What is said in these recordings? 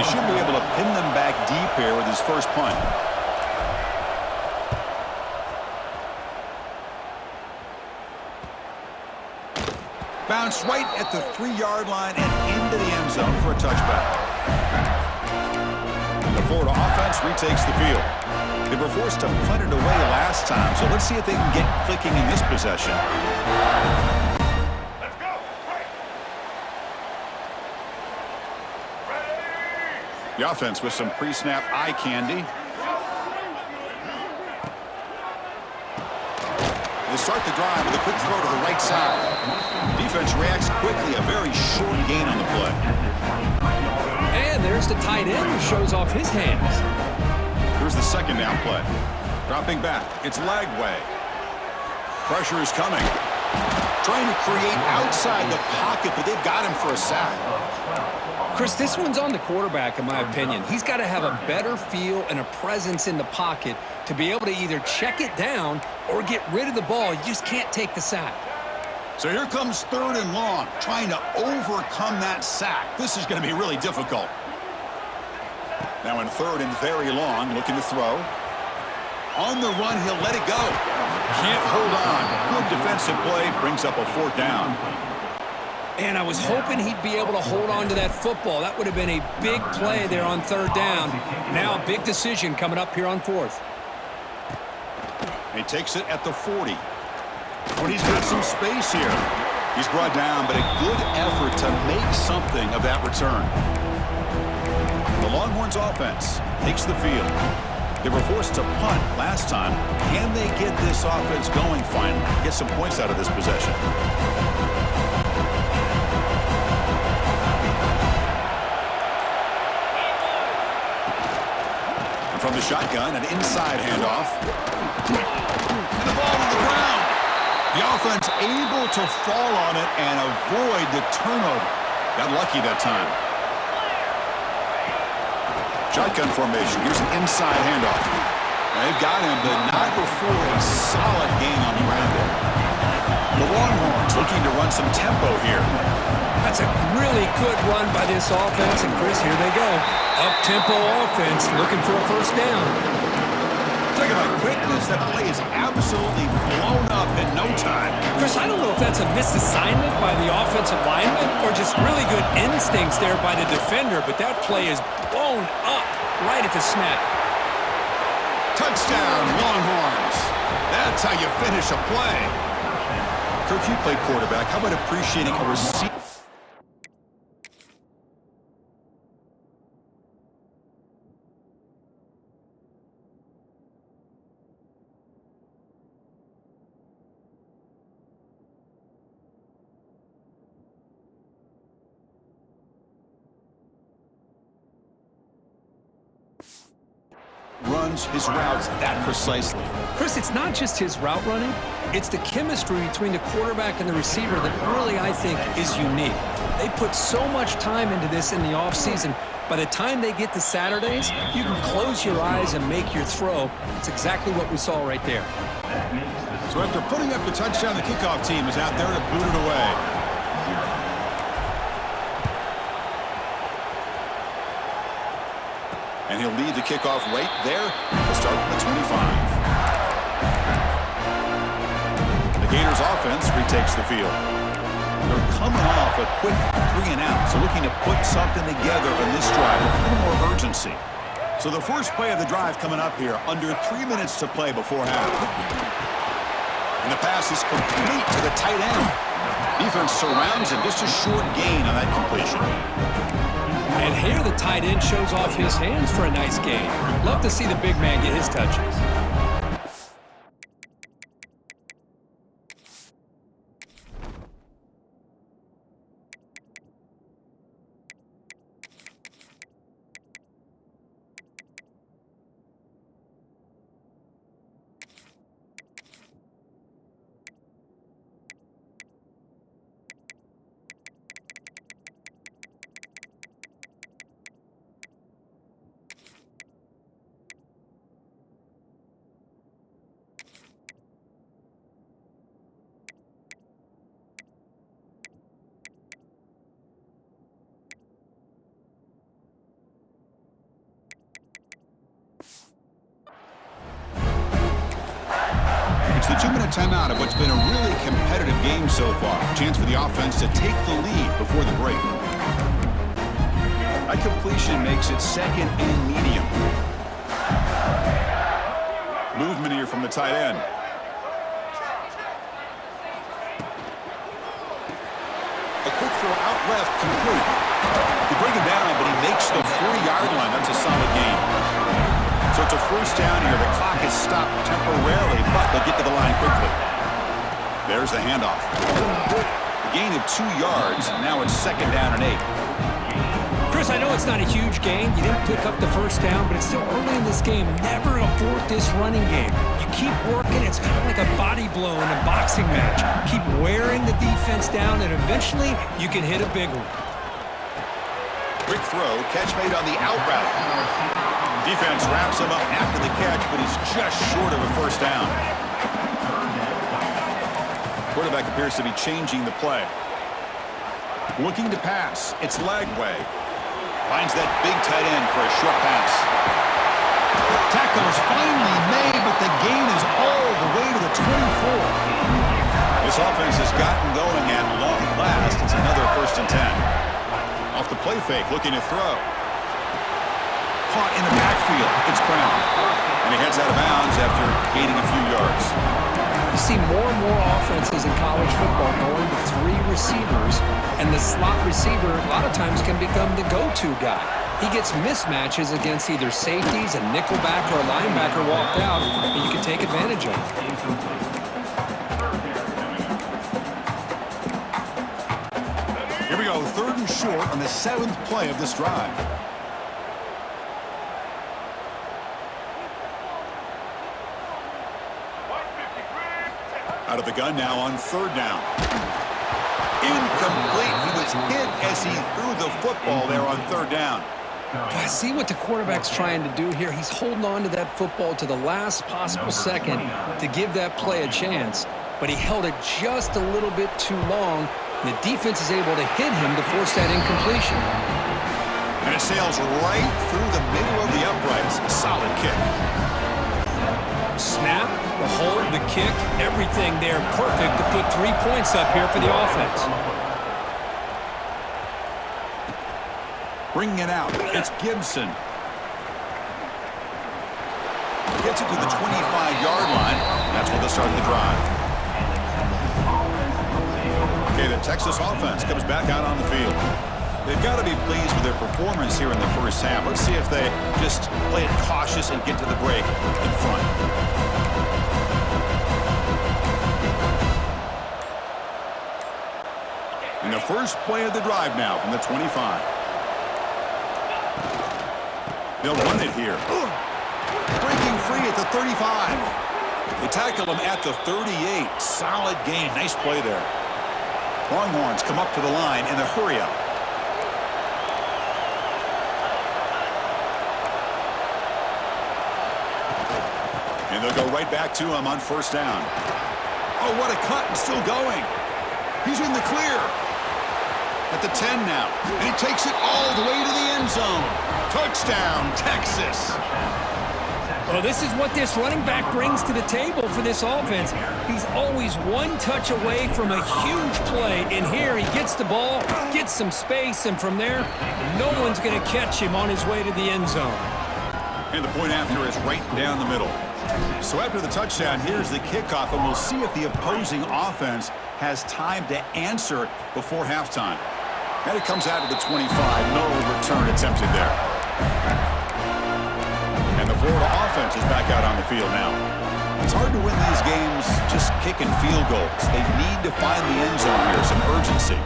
He should be able to pin them back deep here with his first punt. Bounce right at the 3-yard line and into the end zone for a touchback. And the Florida offense retakes the field. They were forced to punt it away last time, so let's see if they can get clicking in this possession. Let's go. Ready. The offense with some pre-snap eye candy. They start the drive with a quick throw to the right side. Defense reacts quickly, a very short gain on the play. And there's the tight end who shows off his hands. Here's the second down play. Dropping back. It's Lagway. Pressure is coming. Trying to create outside the pocket, but they've got him for a sack. Chris, this one's on the quarterback, in my opinion. He's got to have a better feel and a presence in the pocket to be able to either check it down or get rid of the ball. You just can't take the sack. So here comes 3rd and long, trying to overcome that sack. This is going to be really difficult. Now in 3rd and very long, looking to throw. On the run, he'll let it go. Can't hold on. Good defensive play, brings up a 4th down. And I was hoping he'd be able to hold on to that football. That would have been a big play there on 3rd down. Now a big decision coming up here on 4th. He takes it at the 40. But he's got some space here. He's brought down, but a good effort to make something of that return. The Longhorns offense takes the field. They were forced to punt last time. Can they get this offense going finally? Get some points out of this possession. And from the shotgun, an inside handoff. And the ball to the ground. The offense able to fall on it and avoid the turnover. Got lucky that time. Shotgun formation. Here's an inside handoff. They've got him, but not before a solid gain on the ground there. The Longhorns looking to run some tempo here. That's a really good run by this offense. And, Chris, here they go. Up-tempo offense looking for a first down. Talk about quickness. That play is absolutely blown up in no time. Chris, I don't know if that's a misassignment by the offensive lineman or just really good instincts there by the defender, but that play is blown up right at the snap. Touchdown, Longhorns. That's how you finish a play. Kirk, you play quarterback. How about appreciating a receiver? Runs his routes that precisely. Chris, it's not just his route running. It's the chemistry between the quarterback and the receiver that really, I think, is unique. They put so much time into this in the offseason. By the time they get to Saturdays, you can close your eyes and make your throw. It's exactly what we saw right there. So after putting up the touchdown, the kickoff team is out there to boot it away. And he'll lead the kickoff right there to start from the 25. The Gators offense retakes the field. They're coming off a quick 3-and-out, so looking to put something together in this drive with a little more urgency. So the first play of the drive coming up here, under 3 minutes to play before half. And the pass is complete to the tight end. Defense surrounds him, just a short gain on that completion. And here the tight end shows off his hands for a nice gain. Love to see the big man get his touches. timeout of what's been a really competitive game so far. Chance for the offense to take the lead before the break. That completion makes it second and medium. Movement here from the tight end. A quick throw out left, complete. They bring him down, but he makes the 40-yard line. That's a solid gain. So it's a first down here. The clock is stopped temporarily, but they'll get to the line quickly. There's the handoff. A gain of 2 yards. Now it's second down and 8. Chris, I know it's not a huge gain. You didn't pick up the first down, but it's still early in this game. Never abort this running game. You keep working. It's kind of like a body blow in a boxing match. Keep wearing the defense down, and eventually you can hit a big one. Quick throw. Catch made on the out route. Defense wraps him up after the catch, but he's just short of a first down. Quarterback appears to be changing the play. Looking to pass. It's Lagway. Finds that big tight end for a short pass. Tackle is finally made, but the gain is all the way to the 24. This offense has gotten going at long last. It's another first and 10. Off the play fake, looking to throw. Caught in the backfield. It's Brown. And he heads out of bounds after gaining a few yards. You see more and more offenses in college football going to 3 receivers, and the slot receiver a lot of times can become the go-to guy. He gets mismatches against either safeties, a nickelback, or a linebacker walked out, and you can take advantage of it. Here we go, 3rd and short on the 7th play of this drive. Out of the gun now on 3rd down. Incomplete. He was hit as he threw the football there on 3rd down. I see what the quarterback's trying to do here. He's holding on to that football to the last possible second to give that play a chance, but he held it just a little bit too long. The defense is able to hit him to force that incompletion. And it sails right through the middle of the uprights. Solid kick. Snap, the hold, the kick, everything there perfect to put 3 points up here for the offense. Bringing it out. It's Gibson. Gets it to the 25-yard line. That's where they'll start the drive. Okay, the Texas offense comes back out on the field. They've got to be pleased with their performance here in the first half. Let's see if they just play it cautious and get to the break in front. And the first play of the drive now from the 25. They'll run it here. Breaking free at the 35. They tackle him at the 38. Solid gain. Nice play there. Longhorns come up to the line in a hurry-up. And they'll go right back to him on 1st down. Oh, what a cut, and still going. He's in the clear. At the 10 now. And he takes it all the way to the end zone. Touchdown, Texas. Well, this is what this running back brings to the table for this offense. He's always one touch away from a huge play. And here he gets the ball, gets some space, and from there, no one's going to catch him on his way to the end zone. And the point after is right down the middle. So after the touchdown, here's the kickoff, and we'll see if the opposing offense has time to answer before halftime. And it comes out to the 25. No return attempted there. And the Florida offense is back out on the field now. It's hard to win these games just kicking field goals. They need to find the end zone here, some urgency.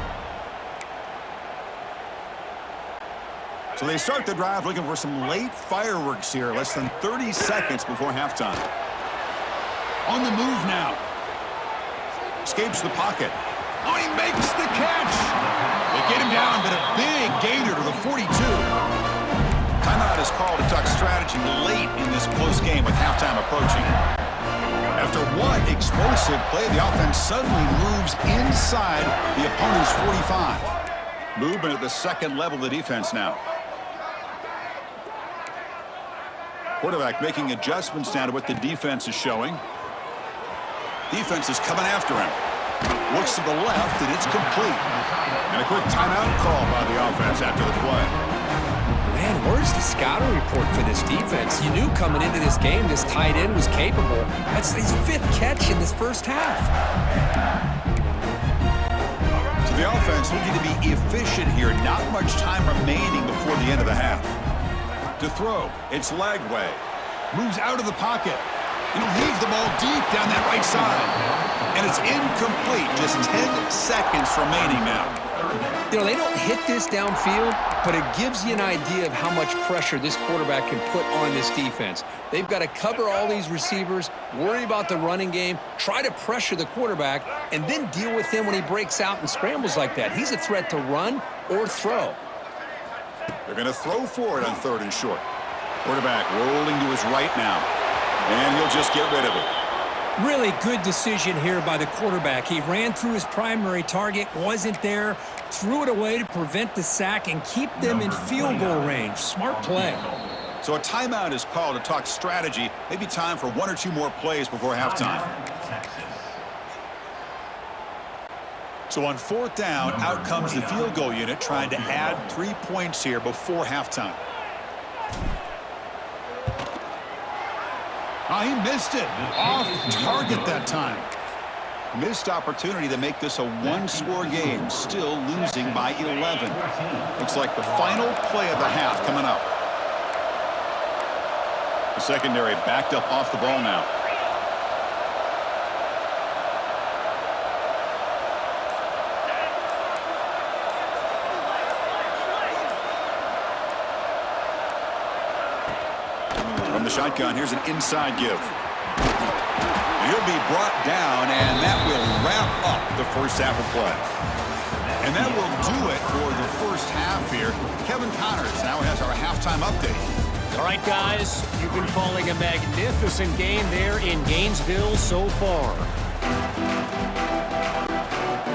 So they start the drive looking for some late fireworks here, less than 30 seconds before halftime. On the move now. Escapes the pocket. Oh, he makes the catch. They get him down, but a big gainer to the 42. Timeout is called to talk strategy late in this close game with halftime approaching. After one explosive play, the offense suddenly moves inside the opponent's 45. Movement at the second level of the defense now. Quarterback making adjustments now to what the defense is showing. Defense is coming after him. Looks to the left, and it's complete. And a quick timeout call by the offense after the play. Man, where's the scouting report for this defense? You knew coming into this game this tight end was capable. That's his 5th catch in this first half. So the offense looking to be efficient here. Not much time remaining before the end of the half. To throw, it's Lagway. Moves out of the pocket. And he'll heave the ball deep down that right side. And it's incomplete. Just 10 seconds remaining now. You know, they don't hit this downfield, but it gives you an idea of how much pressure this quarterback can put on this defense. They've got to cover all these receivers, worry about the running game, try to pressure the quarterback, and then deal with him when he breaks out and scrambles like that. He's a threat to run or throw. They're going to throw for it on 3rd and short. Quarterback rolling to his right now. And he'll just get rid of it. Really good decision here by the quarterback. He ran through his primary target, wasn't there, threw it away to prevent the sack and keep them in field goal range. Smart play. So a timeout is called to talk strategy. Maybe time for 1 or 2 more plays before halftime. So on 4th down, out comes the field goal unit trying to add 3 points here before halftime. Oh, he missed it. Off target that time. Missed opportunity to make this a 1-score game. Still losing by 11. Looks like the final play of the half coming up. The secondary backed up off the ball now. From the shotgun, here's an inside give. He'll be brought down, and that will wrap up the first half of play. And that will do it for the first half here. Kevin Connors now has our halftime update. All right, guys, you've been calling a magnificent game there in Gainesville so far.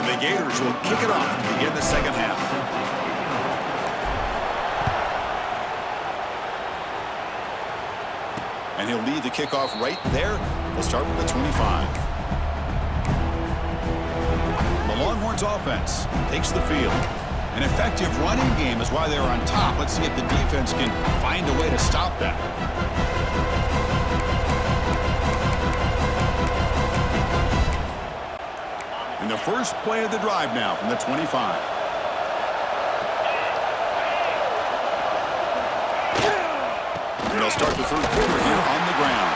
The Gators will kick it off to begin the second half. And he'll lead the kickoff right there. We'll start with the 25. The Longhorns offense takes the field. An effective running game is why they're on top. Let's see if the defense can find a way to stop that. And the first play of the drive now from the 25. And they'll start the 3rd quarter here on the ground.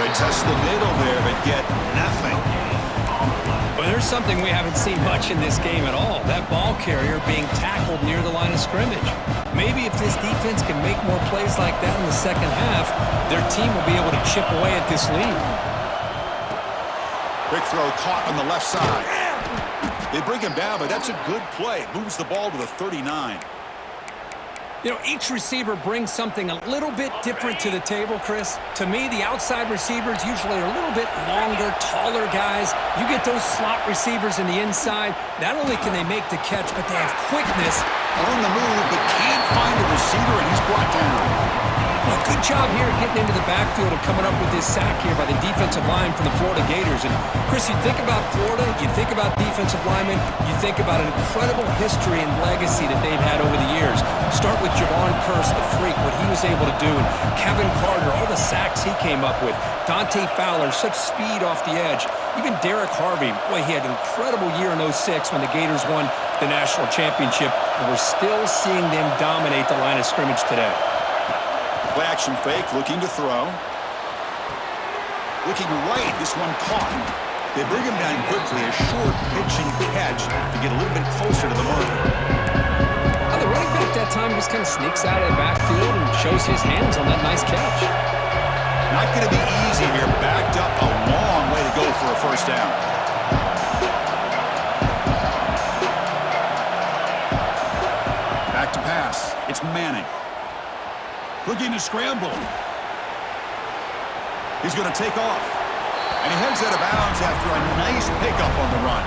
They test the middle there, but get nothing. Well, there's something we haven't seen much in this game at all. That ball carrier being tackled near the line of scrimmage. Maybe if this defense can make more plays like that in the second half, their team will be able to chip away at this lead. Quick throw caught on the left side. They bring him down, but that's a good play. Moves the ball to the 39. You know, each receiver brings something a little bit different to the table, Chris. To me, the outside receivers usually are a little bit longer, taller guys. You get those slot receivers in the inside. Not only can they make the catch, but they have quickness. On the move, but can't find a receiver, and he's brought down. Well, good job here getting into the backfield and coming up with this sack here by the defensive line from the Florida Gators. And, Chris, you think about Florida, you think about defensive linemen, you think about an incredible history and legacy that they've had over the years. Start with Javon Kearse, the freak, what he was able to do. And Kevin Carter, all the sacks he came up with. Dante Fowler, such speed off the edge. Even Derek Harvey, boy, he had an incredible year in 06 when the Gators won the national championship. And we're still seeing them dominate the line of scrimmage today. Play action fake, looking to throw. Looking right, this one caught. They bring him down quickly, a short pitch and catch to get a little bit closer to the marker. The running back that time just kind of sneaks out of the backfield and shows his hands on that nice catch. Not going to be easy here. Backed up a long way to go for a first down. Back to pass. It's Manning. Looking to scramble. He's going to take off. And he heads out of bounds after a nice pickup on the run.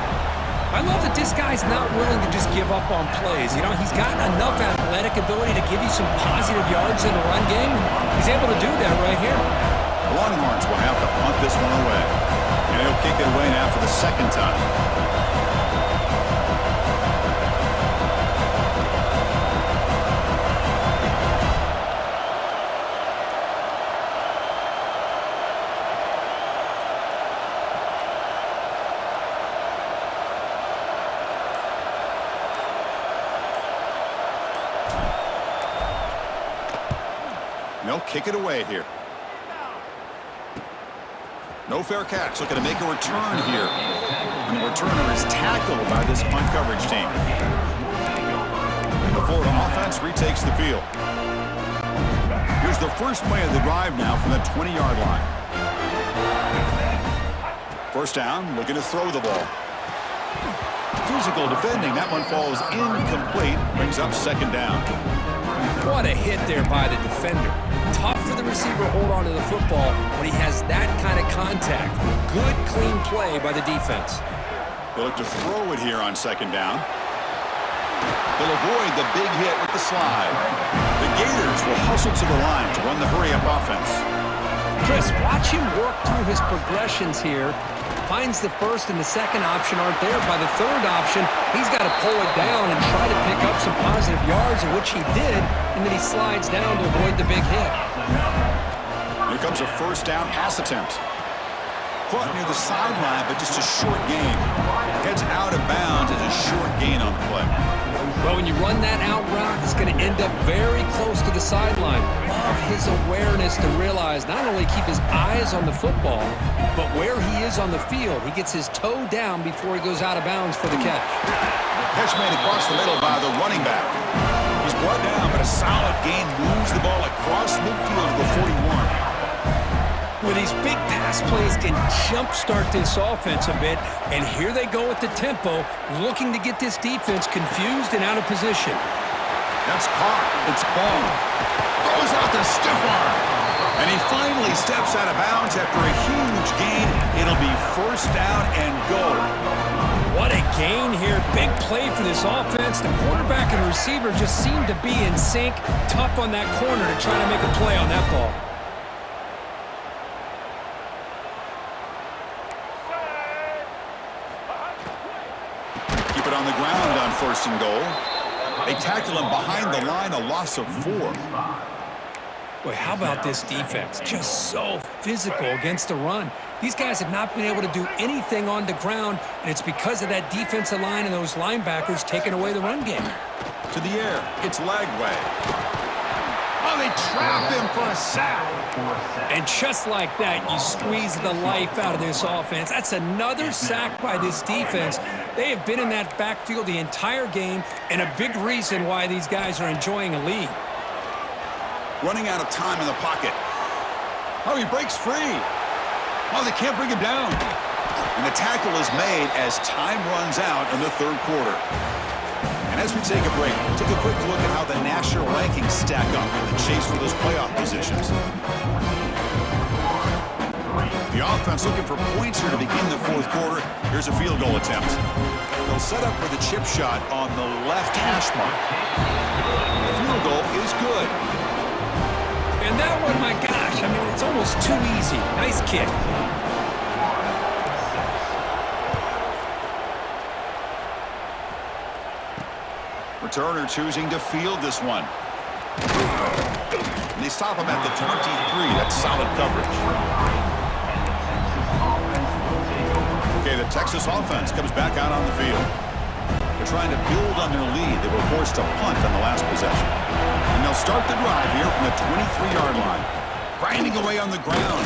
I love that this guy's not willing to just give up on plays. You know, he's got enough athletic ability to give you some positive yards in the run game. He's able to do that right here. The Longhorns will have to punt this one away. And he'll kick it away now for the second time. And they'll kick it away here. No fair catch. Looking to make a return here. And the returner is tackled by this punt coverage team. And the Florida offense retakes the field. Here's the first play of the drive now from the 20-yard line. First down, looking to throw the ball. Physical defending. That one falls incomplete. Brings up second down. What a hit there by the defender. Tough for the receiver to hold on to the football when he has that kind of contact. Good, clean play by the defense. They'll look to throw it here on second down. They'll avoid the big hit with the slide. The Gators will hustle to the line to run the hurry-up offense. Chris, watch him work through his progressions here. Finds the first and the second option aren't there. By the third option, he's got to pull it down and try to pick up some positive yards, of which he did, and then he slides down to avoid the big hit. Here comes a first down pass attempt. Caught near the sideline, but just a short gain. Heads out of bounds as a short gain on the play. Well, when you run that out route, it's going to end up very close to the sideline. Love his awareness to realize not only keep his eyes on the football, but where he is on the field. He gets his toe down before he goes out of bounds for the catch. Catch made across the middle by the running back. He's brought down, but a solid gain moves the ball across midfield to the 41. With these big pass plays can jumpstart this offense a bit, and here they go with the tempo, looking to get this defense confused and out of position. That's caught. It's ball. Throws out the stiff arm. And he finally steps out of bounds after a huge gain. It'll be first down and goal. What a gain here. Big play for this offense. The quarterback and receiver just seem to be in sync. Tough on that corner to try to make a play on that ball. Keep it on the ground on first and goal. They tackle him behind the line, a loss of 4. Boy, how about this defense? Just so physical against the run. These guys have not been able to do anything on the ground, and it's because of that defensive line and those linebackers taking away the run game. To the air, it's Lagway. Oh, they trap him for a sack. And just like that, you squeeze the life out of this offense. That's another sack by this defense. They have been in that backfield the entire game, and a big reason why these guys are enjoying a lead. Running out of time in the pocket. Oh, he breaks free. Oh, they can't bring him down. And the tackle is made as time runs out in the third quarter. And as we take a break, take a quick look at how the national rankings stack up in the chase for those playoff positions. The offense looking for points here to begin the fourth quarter. Here's a field goal attempt. They'll set up for the chip shot on the left hash mark. The field goal is good. And that one, my gosh, I mean, it's almost too easy. Nice kick. Returner choosing to field this one. And they stop him at the 23. That's solid coverage. Okay, the Texas offense comes back out on the field. They're trying to build on their lead. They were forced to punt on the last possession. And they'll start the drive here from the 23-yard line. Grinding away on the ground.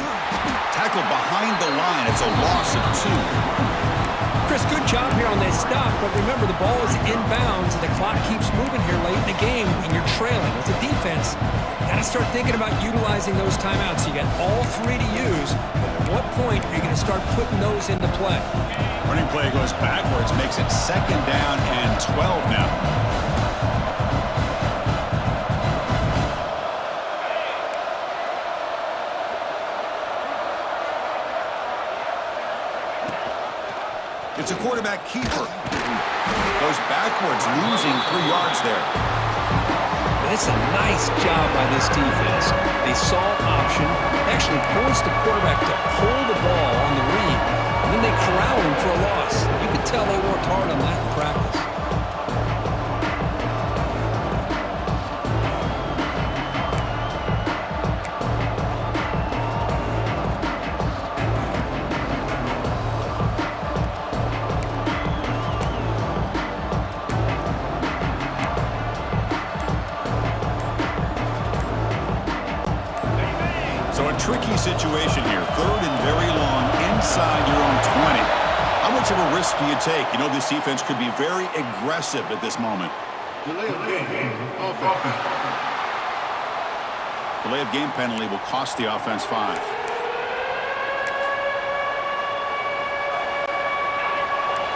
Tackled behind the line. It's a loss of 2. Chris, good job here on that stop, but remember the ball is inbounds and the clock keeps moving here late in the game and you're trailing. As a defense, you got to start thinking about utilizing those timeouts. You got all 3 to use, but at what point are you going to start putting those into play? Running play goes backwards, makes it second down and 12 now. It's a quarterback keeper. Goes backwards, losing 3 yards there. And it's a nice job by this defense. They saw option, actually forced the quarterback to pull the ball on the read. and then they corral him for a loss. You could tell they worked hard on that in practice. Tricky situation here. Third and very long inside your own 20. How much of a risk do you take? You know, this defense could be very aggressive at this moment. Delay of game. Offense. Delay of game penalty will cost the offense 5.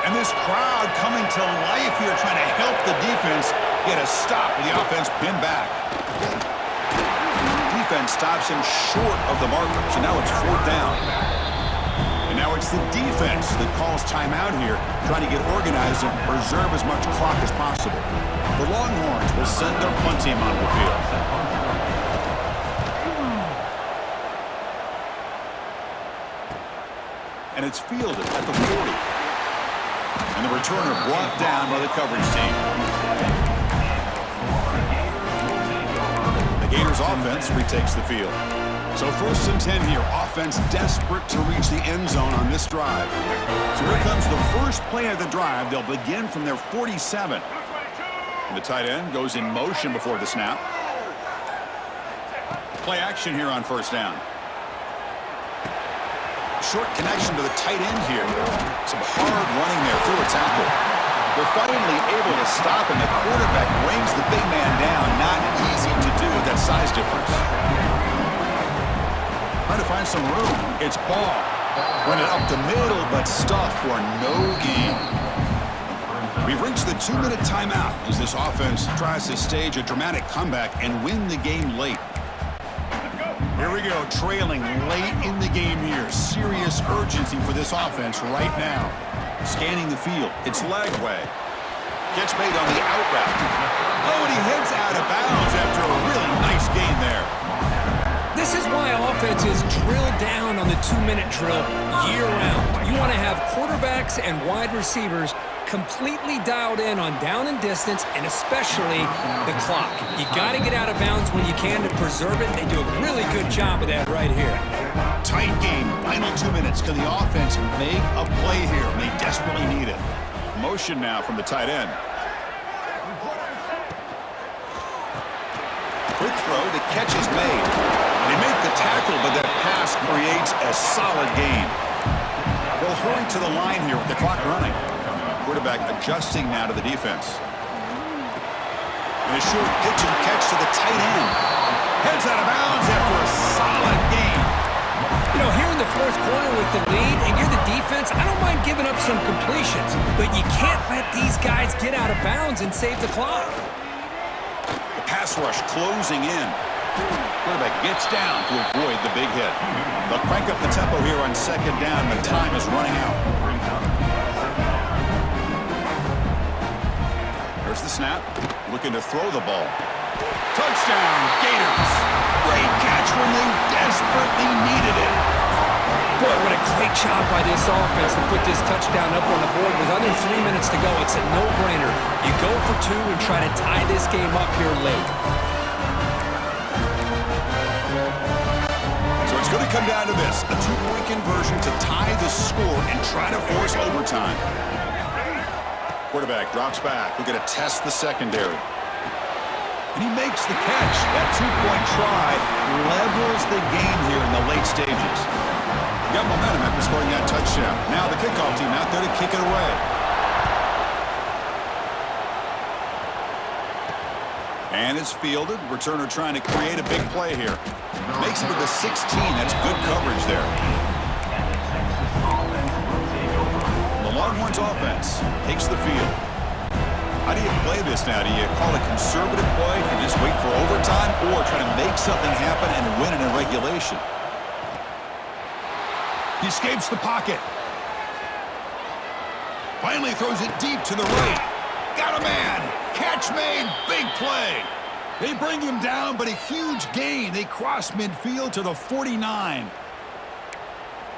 And this crowd coming to life here, trying to help the defense get a stop with the offense pinned back. Defense stops him short of the marker, so now it's 4th down. And now it's the defense that calls timeout here, trying to get organized and preserve as much clock as possible. The Longhorns will send their punt team onto the field. And it's fielded at the 40. And the returner brought down by the coverage team. Gators offense retakes the field. So 1st and 10 here. Offense desperate to reach the end zone on this drive. So here comes the first play of the drive. They'll begin from their 47. And the tight end goes in motion before the snap. Play action here on 1st down. Short connection to the tight end here. Some hard running there through a tackle. They're finally able to stop, and the quarterback brings the big man down. Not easy to do with that size difference. Trying to find some room. It's Ball. Running up the middle, but stuffed for no gain. We've reached the 2-minute timeout as this offense tries to stage a dramatic comeback and win the game late. Here we go, trailing late in the game here. Serious urgency for this offense right now. Scanning the field. It's Lagway. Catch made on the out route. Oh, and he heads out of bounds after a really nice gain there. This is why offenses drill down on the 2-minute drill year-round. You want to have quarterbacks and wide receivers completely dialed in on down and distance, and especially the clock. You got to get out of bounds when you can to preserve it. They do a really good job of that right here. Tight game. Final 2 minutes. Can the offense make a play here? They desperately need it. Motion now from the tight end. Quick throw. The catch is made. They make the tackle, but that pass creates a solid gain. They'll hurry to the line here with the clock running. Quarterback adjusting now to the defense. And a short pitch and catch to the tight end. Heads out of bounds after a solid gain. You know, here in the 4th quarter with the lead, and you're the defense, I don't mind giving up some completions, but you can't let these guys get out of bounds and save the clock. The pass rush closing in. Quarterback gets down to avoid the big hit. They'll crank up the tempo here on 2nd down, but time is running out. There's the snap. Looking to throw the ball. Touchdown, Gators. Great catch when they desperately needed it. Boy, what a great job by this offense to put this touchdown up on the board. With under 3 minutes to go, it's a no-brainer. You go for 2 and try to tie this game up here late. So it's going to come down to this. A 2-point conversion to tie the score and try to force overtime. Quarterback drops back. We're going to test the secondary. And he makes the catch. That 2-point try levels the game here in the late stages. Got momentum after scoring that touchdown. Now the kickoff team out there to kick it away. And it's fielded. Returner trying to create a big play here. Makes it to the 16. That's good coverage there. The Longhorns offense takes the field. How do you play this now? Do you call a conservative play and just wait for overtime, or try to make something happen and win it in regulation? He escapes the pocket. Finally throws it deep to the right. Got a man. Catch made. Big play. They bring him down, but a huge gain. They cross midfield to the 49.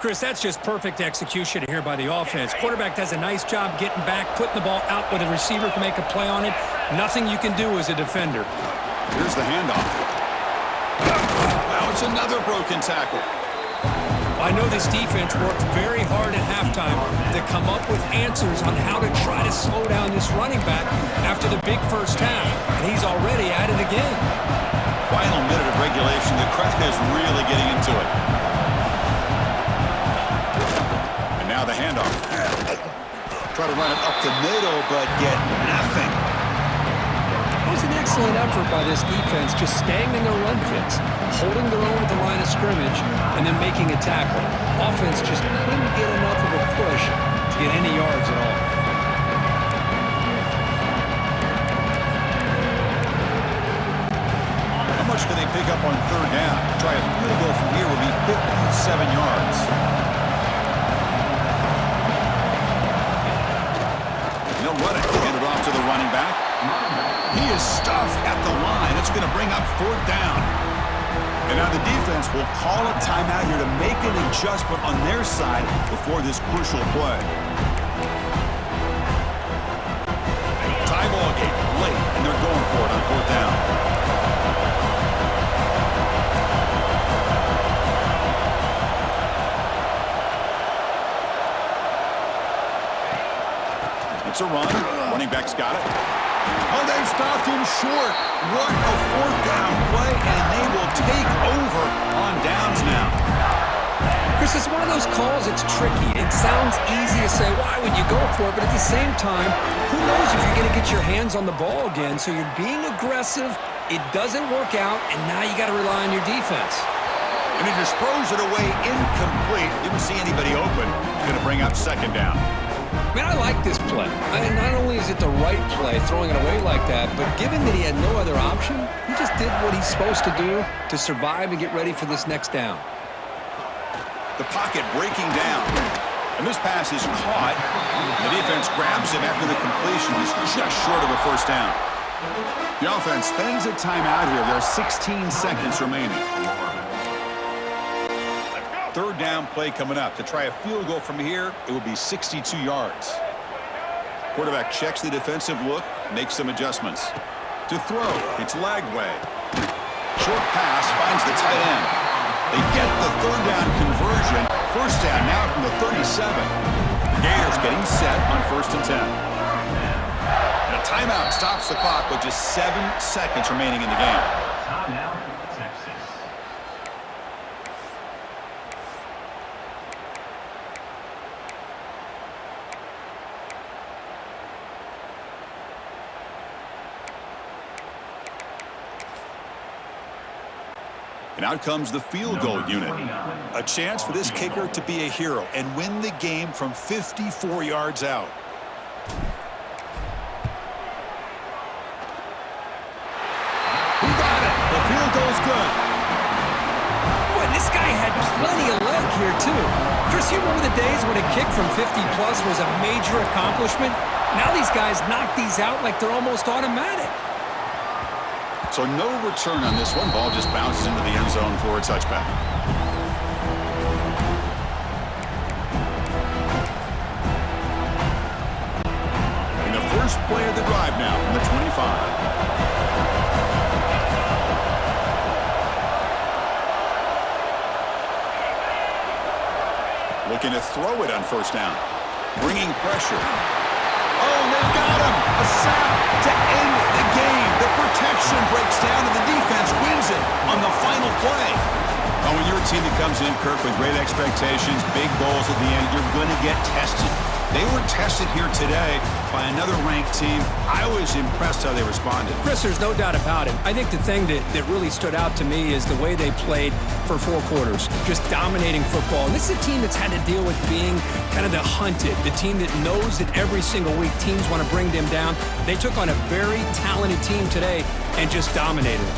Chris, that's just perfect execution here by the offense. Quarterback does a nice job getting back, putting the ball out where the receiver can make a play on it. Nothing you can do as a defender. Here's the handoff. Now it's another broken tackle. I know this defense worked very hard at halftime to come up with answers on how to try to slow down this running back after the big first half, and he's already at it again. Final minute of regulation. The crowd is really getting into it. And now the handoff. Try to run it up the middle, but get nothing. It was an excellent effort by this defense, just staying in their run fits, holding their own at the line of scrimmage, and then making a tackle. Offense just couldn't get enough of a push to get any yards at all. How much can they pick up on third down? Try a field goal from here would be 57 yards. They'll run it. Hand it off to the running back. He is stuffed at the line. It's going to bring up fourth down. And now the defense will call a timeout here to make an adjustment on their side before this crucial play. Tie ball game late, and they're going for it on fourth down. It's a run. Running back's got it. Oh, they've stopped him short. What a fourth down play, and they will take over on downs now. Chris, it's one of those calls that's tricky. It sounds easy to say, why would you go for it? But at the same time, who knows if you're going to get your hands on the ball again. So you're being aggressive. It doesn't work out, and now you got to rely on your defense. And he just throws it away incomplete. Didn't see anybody open. Going to bring up second down. Man, I like this play. Not only is it the right play, throwing it away like that, but given that he had no other option, he just did what he's supposed to do to survive and get ready for this next down. The pocket breaking down. And this pass is caught. The defense grabs him after the completion. He's just short of a first down. The offense spends a timeout here. There are 16 seconds remaining. Third down play coming up. To try a field goal from here, it will be 62 yards. Quarterback checks the defensive look, makes some adjustments. To throw, it's Lagway. Short pass finds the tight end. They get the third down conversion. First down now from the 37. Gators getting set on 1st and 10. And a timeout stops the clock with just 7 seconds remaining in the game. Timeout, Texas. And out comes the field goal unit. A chance for this kicker to be a hero and win the game from 54 yards out. He got it. The field goal's good. Boy, this guy had plenty of leg here, too. Chris, you remember the days when a kick from 50-plus was a major accomplishment? Now these guys knock these out like they're almost automatic. So no return on this one. Ball just bounces into the end zone for a touchback. And the first play of the drive now from the 25. Looking to throw it on first down. Bringing pressure. Oh, they've got him. A sack to end the game. The protection breaks down and the defense wins it on the final play. Oh, when you're a team that comes in, Kirk, with great expectations, big goals at the end, you're going to get tested. They were tested here today by another ranked team. I was impressed how they responded. Chris, there's no doubt about it. I think the thing that really stood out to me is the way they played for 4 quarters, just dominating football. And this is a team that's had to deal with being kind of the hunted, the team that knows that every single week teams want to bring them down. They took on a very talented team today and just dominated it.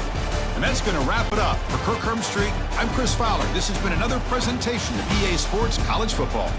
And that's going to wrap it up. For Kirk Herbstreit, I'm Chris Fowler. This has been another presentation of EA Sports College Football.